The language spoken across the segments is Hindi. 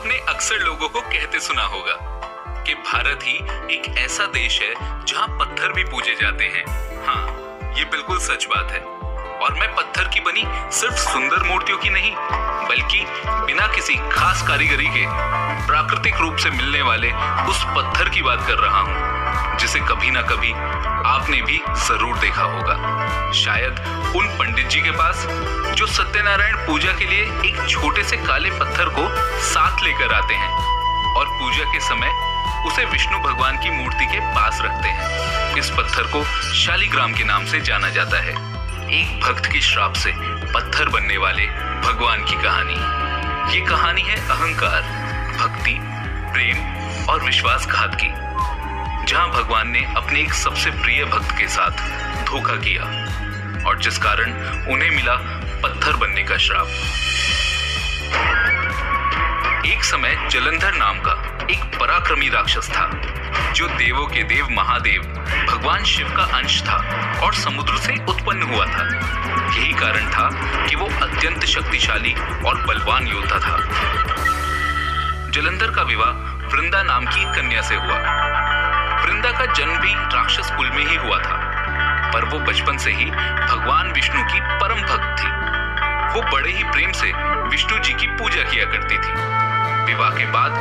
आपने अक्सर लोगों को कहते सुना होगा कि भारत ही एक ऐसा देश है जहां पत्थर भी पूजे जाते हैं। हाँ, ये बिल्कुल सच बात है। और मैं पत्थर की बनी सिर्फ सुंदर मूर्तियों की नहीं, बल्कि बिना किसी खास कारीगरी के प्राकृतिक रूप से मिलने वाले उस पत्थर की बात कर रहा हूँ, जिसे कभी ना कभी आपने भी जरूर देखा होगा। शायद उन पंडित जी के पास जो सत्यनारायण पूजा के लिए एक छोटे से काले पत्थर को साथ लेकर आते हैं और पूजा के समय उसे विष्णु भगवान की मूर्ति के पास रखते हैं। इस पत्थर को शालिग्राम के नाम से जाना जाता है। एक भक्त के श्राप से पत्थर बनने वाले भगवान की कहानी। ये कहानी है अहंकार, भक्ति, प्रेम और विश्वासघात की, जहां भगवान ने अपने एक सबसे प्रिय भक्त के साथ धोखा किया और जिस कारण उन्हें मिला पत्थर बनने का श्राप। एक समय जलंधर नाम का एक पराक्रमी राक्षस था, जो देवों के देव महादेव भगवान शिव का अंश था और समुद्र से उत्पन्न हुआ था। यही कारण था कि वो अत्यंत शक्तिशाली और बलवान योद्धा था। जलंधर का विवाह वृंदा नाम की कन्या से हुआ। वृंदा का जन्म भी राक्षस कुल में ही हुआ था, पर वो बचपन से ही भगवान विष्णु की परम भक्त थी। वो बड़े ही प्रेम से विष्णु जी की पूजा किया करती थी। विवाह के बाद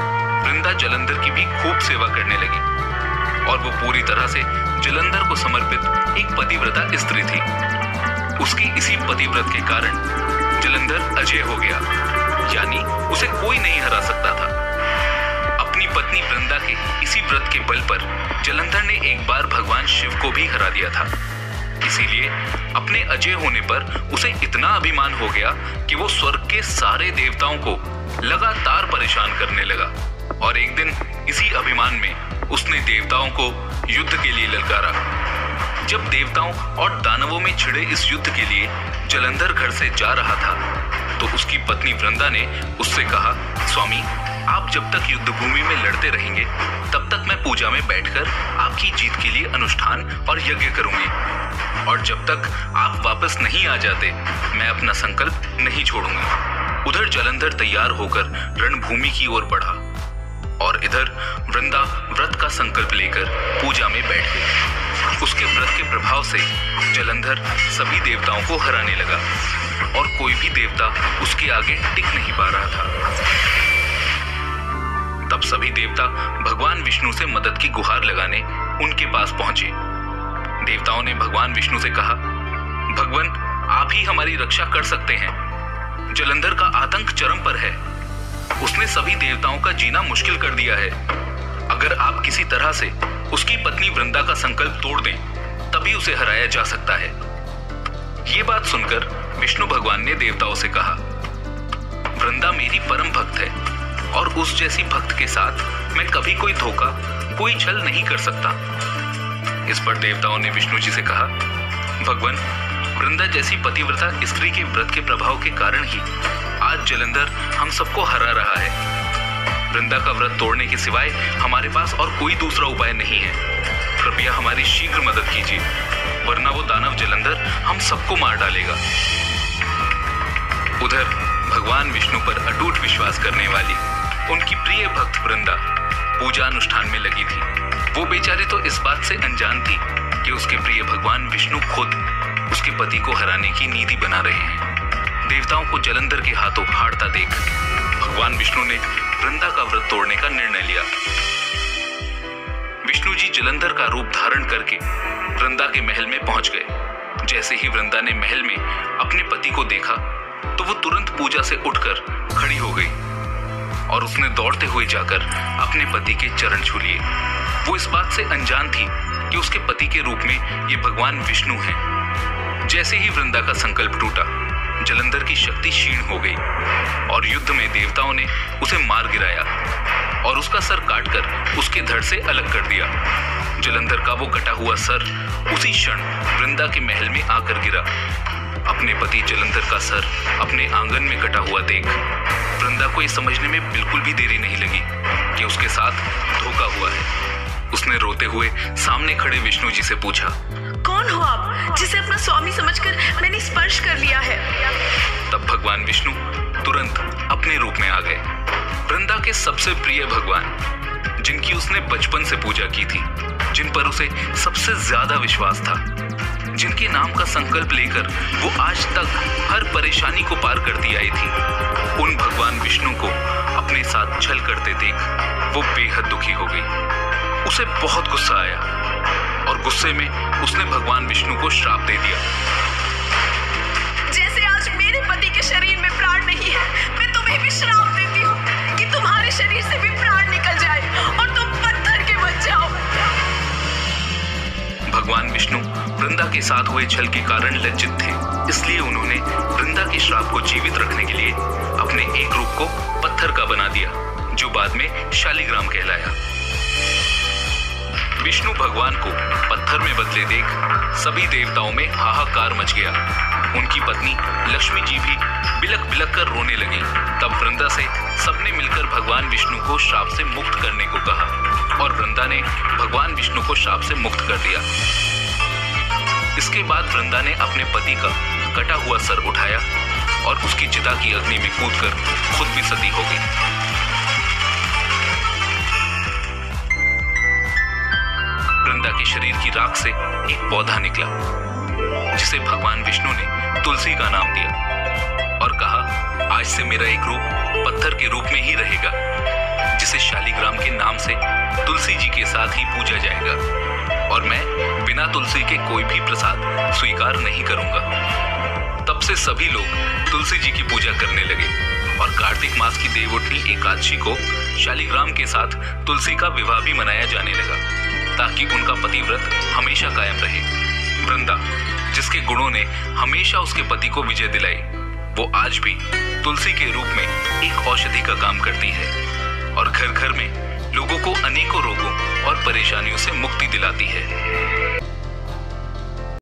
वृंदा जलंधर की भी खूब सेवा करने लगी और वो पूरी तरह से जलंधर को समर्पित एक पतिव्रता स्त्री थी। उसकी इसी पतिव्रत के कारण जलंधर अजय हो गया, यानी उसे कोई नहीं हरा सकता था। अपनी पत्नी वृंदा के इसी व्रत के बल पर जलंधर ने एक बार भगवान शिव को भी हरा दिया था। इसीलिए अपने अजय होने पर उसे इतना अभिमान हो गया कि वो स्वर्ग के सारे देवताओं को लगातार परेशान करने लगा और एक दिन इसी अभिमान में उसने देवताओं को युद्ध के लिए ललकारा। जब देवताओं और दानवों में छिड़े इस युद्ध के लिए जलंधर घर से जा रहा था, तो उसकी पत्नी वृंदा ने उससे कहा, स्वामी, आप जब तक युद्ध भूमि में लड़ते रहेंगे तब तक मैं पूजा में बैठकर आपकी जीत के लिए अनुष्ठान और यज्ञ करूंगी, और जब तक आप वापस नहीं आ जाते मैं अपना संकल्प नहीं छोड़ूंगी। उधर जलंधर तैयार होकर रणभूमि की ओर बढ़ा और इधर वृंदा व्रत का संकल्प लेकर पूजा में बैठ गई। उसके व्रत के प्रभाव से जलंधर सभी देवताओं को हराने लगा और कोई भी देवता उसके आगे टिक नहीं पा रहा था। तब सभी देवता भगवान विष्णु से मदद की गुहार लगाने उनके पास पहुंचे। देवताओं ने भगवान विष्णु से कहा, भगवान, आप ही हमारी रक्षा कर सकते हैं। जलंधर का आतंक चरम पर है। उसने सभी देवताओं का जीना मुश्किल कर दिया है। अगर आप किसी तरह से उसकी पत्नी वृंदा का संकल्प तोड़ दें, तभी उसे हराया जा सकता है। ये बात सुनकर विष्णु भगवान ने देवताओं से कहा, वृंदा मेरी परम भक्त है और उस जैसी भक्त के साथ मैं कभी कोई धोखा, कोई छल नहीं कर सकता। इस पर देवताओं ने विष्णु जी से कहा, भगवान, वृंदा जैसी पतिव्रता स्त्री के व्रत के प्रभाव के कारण ही आज जलंधर हम सबको हरा रहा है। वृंदा का व्रत तोड़ने के सिवाय हमारे पास और कोई दूसरा उपाय नहीं है। कृपया हमारी शीघ्र मदद कीजिए, वरना वो दानव जलंधर हम सबको मार डालेगा। उधर भगवान विष्णु पर अटूट विश्वास करने वाली उनकी प्रिय भक्त वृंदा पूजा अनुष्ठान में लगी थी। वो बेचारी तो इस बात से अनजान थी कि उसके प्रिय भगवान विष्णु खुद उसके पति को हराने की नीति बना रहे हैं। देवताओं को जलंधर के हाथों हारता देख भगवान विष्णु ने वृंदा का व्रत तोड़ने का निर्णय लिया। विष्णु जी जलंधर का रूप धारण करके वृंदा के महल में पहुंच गए। जैसे ही वृंदा ने महल में अपने पति को देखा तो वो तुरंत पूजा से उठकर खड़ी हो गई और उसने दौड़ते हुए जाकर अपने पति के चरण छू लिए। वो इस बात से अनजान थी कि उसके पति के रूप में ये भगवान विष्णु हैं। जैसे ही वृंदा का संकल्प टूटा, जलंधर की शक्ति क्षीण हो गई और युद्ध में देवताओं ने उसे मार गिराया और उसका सर काटकर उसके धड़ से अलग कर दिया। जलंधर का वो कटा हुआ सर उसी क्षण वृंदा के महल में आकर गिरा। अपने पति जलंधर का सर अपने आंगन में कटा हुआ देख वृंदा को ये समझने में बिल्कुल भी देरी नहीं लगी कि उसके साथ धोखा हुआ है। उसने रोते हुए सामने खड़े विष्णु जी से पूछा, कौन हो आप जिसे अपना स्वामी समझकर मैंने स्पर्श कर लिया है? तब भगवान विष्णु तुरंत अपने रूप में आ गए। वृंदा के सबसे प्रिय भगवान, जिनकी उसने बचपन से पूजा की थी, जिन पर उसे सबसे ज्यादा विश्वास था, जिनके नाम का संकल्प लेकर वो आज तक हर परेशानी को पार करती आई थी, उन भगवान विष्णु को अपने साथ छल करते देख वो बेहद दुखी हो गई। उसे बहुत गुस्सा आया और गुस्से में उसने भगवान विष्णु को श्राप दे दिया। जैसे आज मेरे पति के शरीर में प्राण नहीं है, मैं तुम्हें भी श्राप देती हूँ कि तुम्हारे शरीर से भी प्राण निकल जाए और तुम पत्थर के बन जाओ। भगवान विष्णु वृंदा के साथ हुए छल के कारण लज्जित थे, इसलिए उन्होंने वृंदा के श्राप को जीवित रखने के लिए अपने एक रूप को पत्थर का बना दिया, जो बाद में शालिग्राम कहलाया। विष्णु भगवान को पत्थर में बदले देख सभी देवताओं में हाहाकार मच गया। उनकी पत्नी लक्ष्मी जी भी बिलक बिलक कर रोने लगी। तब वृंदा से सबने मिलकर भगवान विष्णु को श्राप से मुक्त करने को कहा और वृंदा ने भगवान विष्णु को श्राप से मुक्त कर दिया। इसके बाद वृंदा ने अपने पति का कटा हुआ सर उठाया और उसकी चिता की अग्नि में कूदकर खुद भी सती हो गई। वृंदा के शरीर की राख से एक पौधा निकला, जिसे भगवान विष्णु ने तुलसी का नाम दिया और कहा, आज से मेरा एक रूप पत्थर के रूप में ही रहेगा, जिसे शालिग्राम के नाम से तुलसी जी के साथ ही पूजा जाएगा और मैं बिना तुलसी के कोई भी प्रसाद स्वीकार नहीं करूंगा। तब से सभी लोग तुलसी जी की पूजा करने लगे और कार्तिक मास की देवउठनी एकादशी को शालिग्राम के साथ तुलसी का विवाह भी मनाया जाने लगा, ताकि उनका पतिव्रत हमेशा कायम रहे। वृंदा, जिसके गुणों ने हमेशा उसके पति को विजय दिलाई, वो आज भी तुलसी के रूप में एक औषधि का काम करती है और घर घर में लोगों को अनेकों रोगों और परेशानियों से मुक्ति दिलाती है।